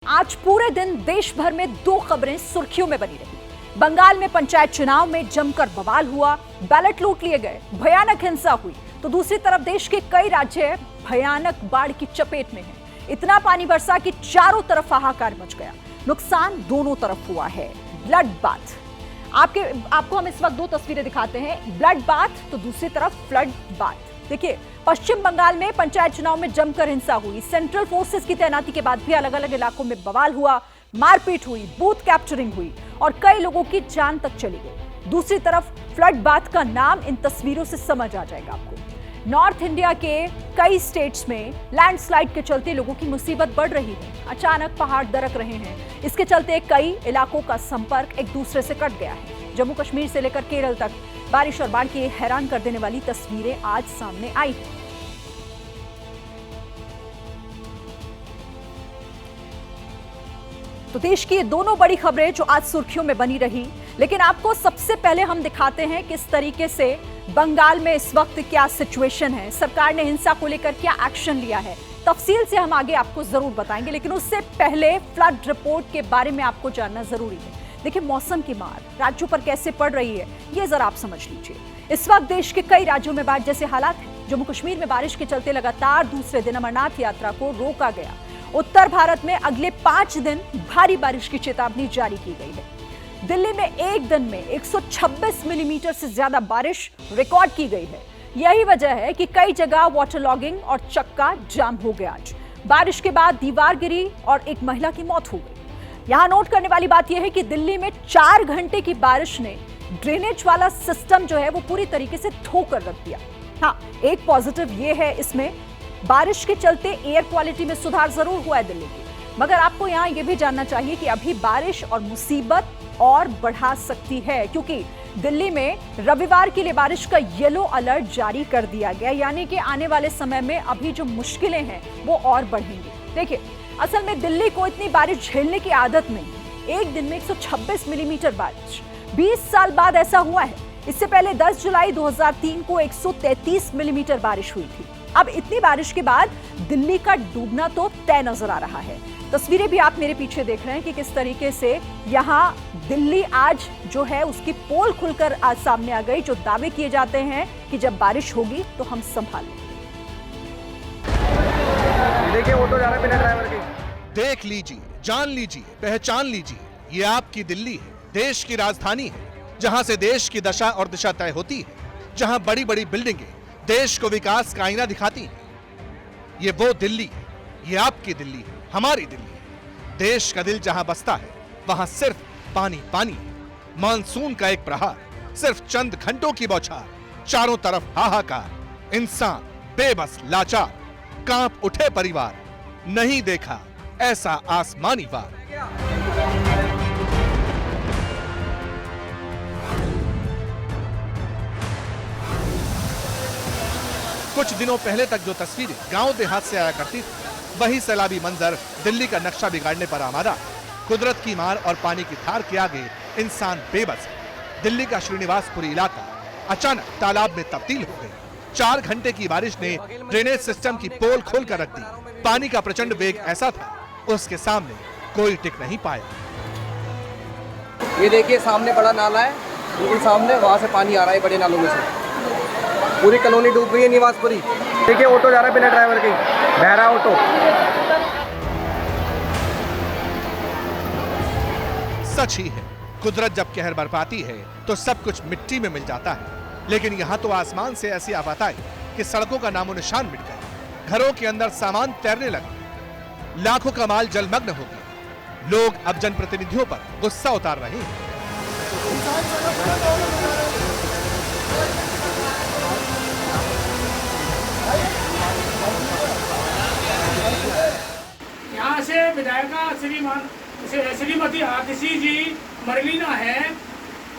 आज पूरे दिन देश भर में दो खबरें सुर्खियों में बनी रही। बंगाल में पंचायत चुनाव में जमकर बवाल हुआ, बैलेट लूट लिए गए, भयानक हिंसा हुई, तो दूसरी तरफ देश के कई राज्य भयानक बाढ़ की चपेट में हैं। इतना पानी बरसा कि चारों तरफ हाहाकार मच गया। नुकसान दोनों तरफ हुआ है। ब्लड बाथ आपको हम इस वक्त दो तस्वीरें दिखाते हैं, ब्लड बाथ तो दूसरी तरफ फ्लड बाथ। देखिए, पश्चिम बंगाल में पंचायत चुनाव में जमकर हिंसा हुई। सेंट्रल फोर्सेस की तैनाती के बाद भी अलग अलग इलाकों में बवाल हुआ, मारपीट हुई, बूथ कैप्चरिंग हुई और कई लोगों की जान तक चली गई। दूसरी तरफ फ्लड बाथ का नाम इन तस्वीरों से समझ आ जाएगा आपको। नॉर्थ इंडिया के कई स्टेट्स में लैंडस्लाइड के चलते लोगों की मुसीबत बढ़ रही है। अचानक पहाड़ दरक रहे हैं। इसके चलते कई इलाकों का संपर्क एक दूसरे से कट गया है। जम्मू कश्मीर से लेकर केरल तक बारिश और बाढ़ की हैरान कर देने वाली तस्वीरें आज सामने आई हैं। तो देश की ये दोनों बड़ी खबरें जो आज सुर्खियों में बनी रही, लेकिन आपको सबसे पहले हम दिखाते हैं किस तरीके से बंगाल में इस वक्त क्या सिचुएशन है, सरकार ने हिंसा को लेकर क्या एक्शन लिया है। तफसील से हम आगे आपको जरूर बताएंगे, लेकिन उससे पहले फ्लड रिपोर्ट के बारे में आपको जानना जरूरी है। देखिए, मौसम की मार राज्यों पर कैसे पड़ रही है, ये जरा आप समझ लीजिए। इस वक्त देश के कई राज्यों में बाढ़ जैसे हालात हैं। जम्मू कश्मीर में बारिश के चलते लगातार दूसरे दिन अमरनाथ यात्रा को रोका गया। उत्तर भारत में अगले 5 दिन भारी बारिश की चेतावनी जारी की गई है। दिल्ली में एक दिन में 126 मिलीमीटर से ज्यादा बारिश रिकॉर्ड की गई है। यही वजह है कि कई जगह वाटर लॉगिंग और चक्का जाम हो गया। आज बारिश के बाद दीवार गिरी और एक महिला की मौत हो गई। यहां नोट करने वाली बात यह है कि दिल्ली में 4 घंटे की बारिश ने ड्रेनेज वाला सिस्टम जो है वो पूरी तरीके से ठोकर रख दिया। हाँ, एक पॉजिटिव ये है, इसमें बारिश के चलते एयर क्वालिटी में सुधार जरूर हुआ है दिल्ली की। मगर आपको यहां यह भी जानना चाहिए कि अभी बारिश और मुसीबत और बढ़ा सकती है, क्योंकि दिल्ली में रविवार के लिए बारिश का येलो अलर्ट जारी कर दिया गया। यानी कि आने वाले समय में अभी जो मुश्किलें हैं वो और बढ़ेंगी। देखिए, असल में दिल्ली को इतनी बारिश झेलने की आदत नहीं। एक दिन में 126 मिलीमीटर बारिश 20 साल बाद ऐसा हुआ है। इससे पहले 10 जुलाई 2003 को 133 मिलीमीटर बारिश हुई थी। अब इतनी बारिश के बाद दिल्ली का डूबना तो तय नजर आ रहा है। तस्वीरें भी आप मेरे पीछे देख रहे हैं कि किस तरीके से यहाँ दिल्ली आज जो है उसकी पोल खुलकर आज सामने आ गई। जो दावे किए जाते हैं कि जब बारिश होगी तो हम संभाल लेंगे। देखिए, ऑटो जा रहा है बिना ड्राइवर के। देख लीजिए, जान लीजिए, पहचान लीजिए, ये आपकी दिल्ली है, देश की राजधानी है, जहां से देश की दशा और दिशा तय होती है, जहां बड़ी बड़ी बिल्डिंगें देश को विकास का आईना दिखाती हैं। ये वो दिल्ली है, ये आपकी दिल्ली है, हमारी दिल्ली है। देश का दिल जहां बसता है वहां सिर्फ पानी पानी है। मानसून का एक प्रहार, सिर्फ चंद घंटों की बौछार, चारों तरफ हाहाकार, इंसान बेबस लाचार, कांप उठे परिवार, नहीं देखा ऐसा आसमानी वार। कुछ दिनों पहले तक जो तस्वीरें गांव देहात से आया करती थी, वही सैलाबी मंजर दिल्ली का नक्शा बिगाड़ने पर आमादा। कुदरत की मार और पानी की धार के आगे इंसान बेबस है। दिल्ली का श्रीनिवासपुरी इलाका अचानक तालाब में तब्दील हो गया। 4 घंटे की बारिश ने ड्रेनेज सिस्टम की पोल खोलकर रख दी। पानी का प्रचंड वेग ऐसा था, उसके सामने कोई टिक नहीं पाया। ये देखिए, सामने बड़ा नाला है, बिल्कुल सामने, वहां से पानी आ रहा है बड़े नालों में से। पूरी कॉलोनी डूब गई है निवासपुरी। देखिए, ऑटो जा रहा है बिना ड्राइवर के, बहरा ऑटो। सच ही है, कुदरत जब कहर बरपाती है तो सब कुछ मिट्टी में मिल जाता है। लेकिन यहाँ तो आसमान से ऐसी आफत आई कि सड़कों का नामो निशान मिट गया। घरों के अंदर सामान तैरने लगे, लाखों का माल जलमग्न हो गया। लोग अब जनप्रतिनिधियों पर गुस्सा उतार रहे हैं। यहाँ से विधायिका श्रीमती आतिशी जी मरलीना है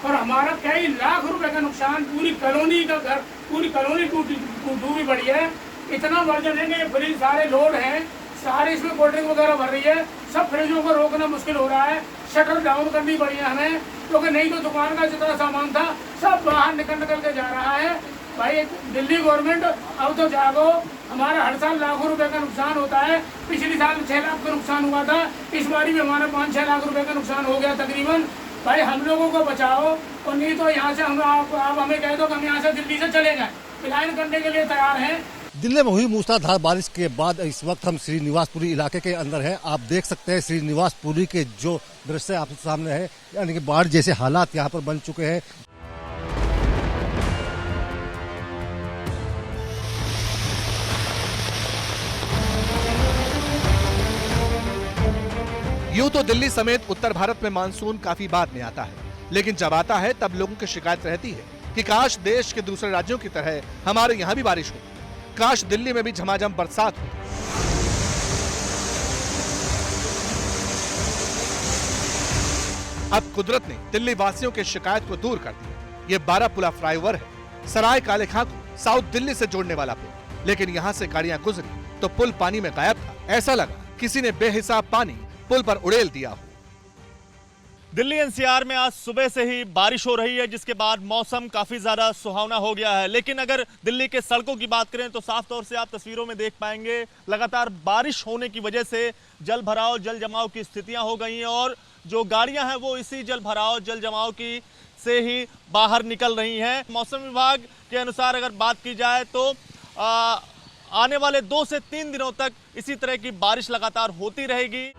और हमारा कई लाख रुपए का नुकसान, पूरी कॉलोनी का घर, पूरी कॉलोनी डूबी पड़ी है। इतना वर्जन है कि फ्रिज सारे लोड हैं, सारे इसमें कोल्ड ड्रिंक वगैरह भर रही है। सब फ्रिजों को रोकना मुश्किल हो रहा है, शटर डाउन करनी पड़ी है हमें, क्योंकि नहीं तो दुकान का जितना सामान था सब बाहर निकल के जा रहा है। भाई दिल्ली गवर्नमेंट अब तो जागो, हमारा हर साल लाखों रुपए का नुकसान होता है। पिछले साल 6 लाख का नुकसान हुआ था, इस बारी भी हमारा 5-6 लाख रुपए का नुकसान हो गया तकरीबन। भाई हम लोगों को बचाओ, और नहीं तो यहाँ से हम आप हमें कह दो कि हम यहाँ से दिल्ली से चले जाएं, पलायन करने के लिए तैयार हैं। दिल्ली में हुई मूसलाधार बारिश के बाद इस वक्त हम श्रीनिवासपुरी इलाके के अंदर हैं। आप देख सकते हैं श्रीनिवासपुरी के जो दृश्य आपके सामने है, यानी कि बाढ़ जैसे हालात यहाँ पर बन चुके हैं। यूं तो दिल्ली समेत उत्तर भारत में मानसून काफी बाद में आता है, लेकिन जब आता है तब लोगों की शिकायत रहती है कि काश देश के दूसरे राज्यों की तरह हमारे यहाँ भी बारिश हो, काश दिल्ली में भी झमाझम बरसात हो। अब कुदरत ने दिल्ली वासियों की शिकायत को दूर कर दिया। ये 12 पुला फ्लाईओवर है, सराय काले खां को साउथ दिल्ली से जोड़ने वाला पुल, लेकिन यहाँ से गाड़ियां गुजरी तो पुल पानी में गायब था। ऐसा लगा किसी ने बेहिसाब पानी पुल पर उड़ेल दिया हो। दिल्ली एनसीआर में आज सुबह से ही बारिश हो रही है, जिसके बाद मौसम काफी ज्यादा सुहावना हो गया है। लेकिन अगर दिल्ली के सड़कों की बात करें तो साफ तौर से आप तस्वीरों में देख पाएंगे लगातार बारिश होने की वजह से जल भराव जल जमाव की स्थितियां हो गई हैं, और जो गाड़ियां हैं वो इसी जल भराव जल जमाव की से ही बाहर निकल रही हैं। मौसम विभाग के अनुसार अगर बात की जाए तो आने वाले 2 से 3 दिनों तक इसी तरह की बारिश लगातार होती रहेगी।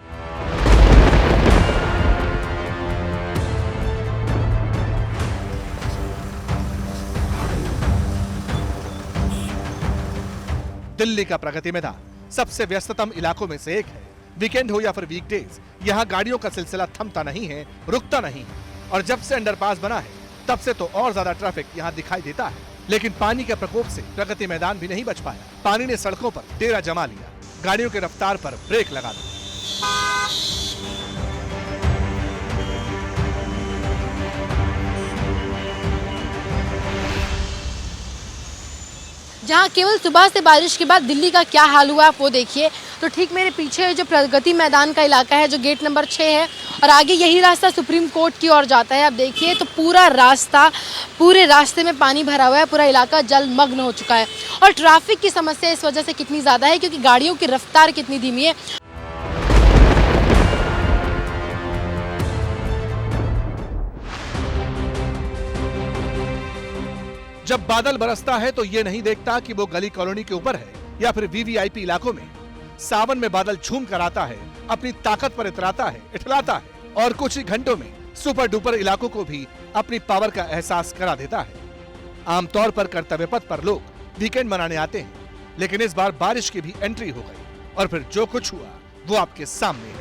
दिल्ली का प्रगति मैदान सबसे व्यस्ततम इलाकों में से एक है। वीकेंड हो या फिर वीकडेज, यहाँ गाड़ियों का सिलसिला थमता नहीं है, रुकता नहीं है। और जब से अंडरपास बना है तब से तो और ज्यादा ट्रैफिक यहाँ दिखाई देता है। लेकिन पानी के प्रकोप से प्रगति मैदान भी नहीं बच पाया। पानी ने सड़कों पर डेरा जमा लिया, गाड़ियों की रफ्तार पर ब्रेक लगा दी। जहाँ केवल सुबह से बारिश के बाद दिल्ली का क्या हाल हुआ आप वो देखिए। तो ठीक मेरे पीछे जो प्रगति मैदान का इलाका है, जो गेट नंबर 6 है, और आगे यही रास्ता सुप्रीम कोर्ट की ओर जाता है। आप देखिए तो पूरे रास्ते में पानी भरा हुआ है, पूरा इलाका जलमग्न हो चुका है। और ट्रैफिक की समस्या इस वजह से कितनी ज़्यादा है क्योंकि गाड़ियों की रफ्तार कितनी धीमी है। जब बादल बरसता है तो ये नहीं देखता कि वो गली कॉलोनी के ऊपर है या फिर वीवीआईपी इलाकों में। सावन में बादल झूम कर आता है, अपनी ताकत पर इतराता है, इठलाता है, और कुछ ही घंटों में सुपर डुपर इलाकों को भी अपनी पावर का एहसास करा देता है। आमतौर पर कर्तव्य पथ पर लोग वीकेंड मनाने आते हैं, लेकिन इस बार बारिश की भी एंट्री हो गई, और फिर जो कुछ हुआ वो आपके सामने है।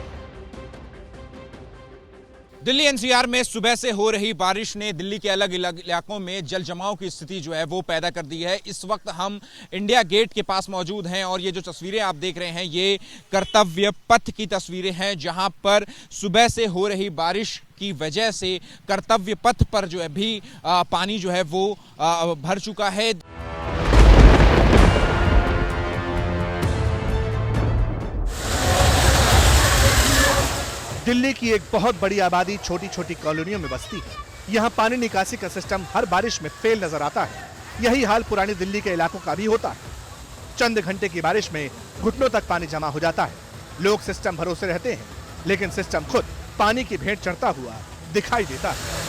दिल्ली एनसीआर में सुबह से हो रही बारिश ने दिल्ली के अलग अलग इलाकों में जल जमाव की स्थिति जो है वो पैदा कर दी है। इस वक्त हम इंडिया गेट के पास मौजूद हैं, और ये जो तस्वीरें आप देख रहे हैं ये कर्तव्य पथ की तस्वीरें हैं, जहां पर सुबह से हो रही बारिश की वजह से कर्तव्य पथ पर जो है भी पानी जो है वो भर चुका है। दिल्ली की एक बहुत बड़ी आबादी छोटी छोटी कॉलोनियों में बसती है। यहाँ पानी निकासी का सिस्टम हर बारिश में फेल नजर आता है। यही हाल पुरानी दिल्ली के इलाकों का भी होता है। चंद घंटे की बारिश में घुटनों तक पानी जमा हो जाता है। लोग सिस्टम भरोसे रहते हैं, लेकिन सिस्टम खुद पानी की भेंट चढ़ता हुआ दिखाई देता है।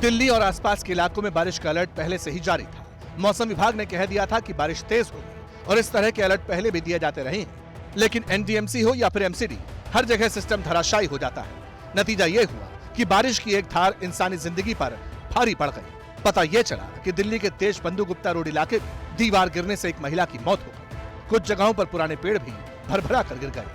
दिल्ली और आसपास के इलाकों में बारिश का अलर्ट पहले से ही जारी था। मौसम विभाग ने कह दिया था कि बारिश तेज होगी, और इस तरह के अलर्ट पहले भी दिए जाते रहे हैं। लेकिन एनडीएमसी हो या फिर एमसीडी, हर जगह सिस्टम धराशायी हो जाता है। नतीजा ये हुआ कि बारिश की एक धार इंसानी जिंदगी पर भारी पड़ गई। पता ये चला कि दिल्ली के देशबंधु गुप्ता रोड इलाके में दीवार गिरने से एक महिला की मौत हो गई। कुछ जगहों पर पुराने पेड़ भी भरभरा कर गिर गए।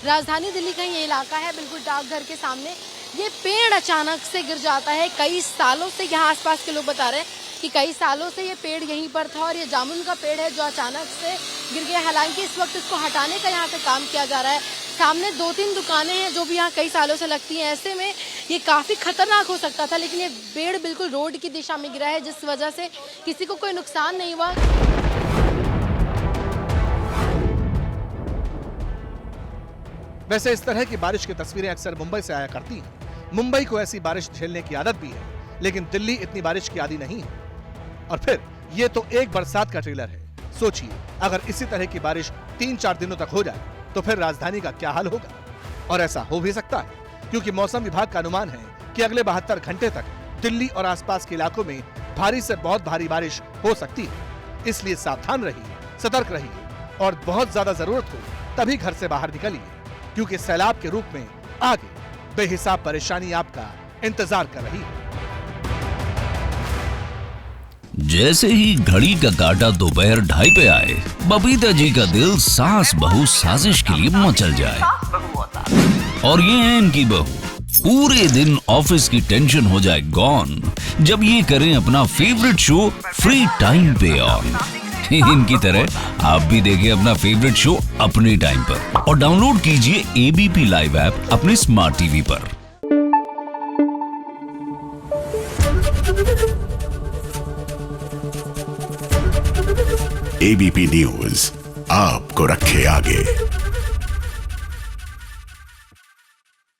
राजधानी दिल्ली का ये इलाका है, बिल्कुल डाकघर के सामने ये पेड़ अचानक से गिर जाता है। कई सालों से यहाँ आसपास के लोग बता रहे हैं कि कई सालों से ये पेड़ यहीं पर था, और ये जामुन का पेड़ है जो अचानक से गिर गया। हालांकि इस वक्त इसको हटाने का यहाँ पे काम किया जा रहा है। सामने 2-3 दुकानें हैं जो भी यहाँ कई सालों से लगती हैं। ऐसे में ये काफ़ी खतरनाक हो सकता था, लेकिन ये पेड़ बिल्कुल रोड की दिशा में गिरा है, जिस वजह से किसी को कोई नुकसान नहीं हुआ। वैसे इस तरह की बारिश की तस्वीरें अक्सर मुंबई से आया करती हैं। मुंबई को ऐसी बारिश झेलने की आदत भी है, लेकिन दिल्ली इतनी बारिश की आदी नहीं है। और फिर ये तो एक बरसात का ट्रेलर है। सोचिए, अगर इसी तरह की बारिश 3-4 दिनों तक हो जाए तो फिर राजधानी का क्या हाल होगा। और ऐसा हो भी सकता है, क्योंकि मौसम विभाग का अनुमान है कि अगले 72 घंटे तक दिल्ली और आसपास के इलाकों में भारी से बहुत भारी बारिश हो सकती है। इसलिए सावधान रहिए, सतर्क रहिए और बहुत ज्यादा जरूरत हो तभी घर से बाहर निकलिए, क्योंकि सैलाब के रूप में आगे बेहिसाब परेशानी आपका इंतजार कर रही है। जैसे ही घड़ी का काटा दोपहर 2:30 पे आए, बबीता जी का दिल सास बहू साजिश के लिए मचल जाए। और ये है इनकी बहू, पूरे दिन ऑफिस की टेंशन हो जाए गॉन जब ये करें अपना फेवरेट शो फ्री टाइम पे ऑन। इनकी तरह आप भी देखिए अपना फेवरेट शो अपने टाइम पर और डाउनलोड कीजिए एबीपी लाइव ऐप अपने स्मार्ट टीवी पर। एबीपी न्यूज आपको रखे आगे।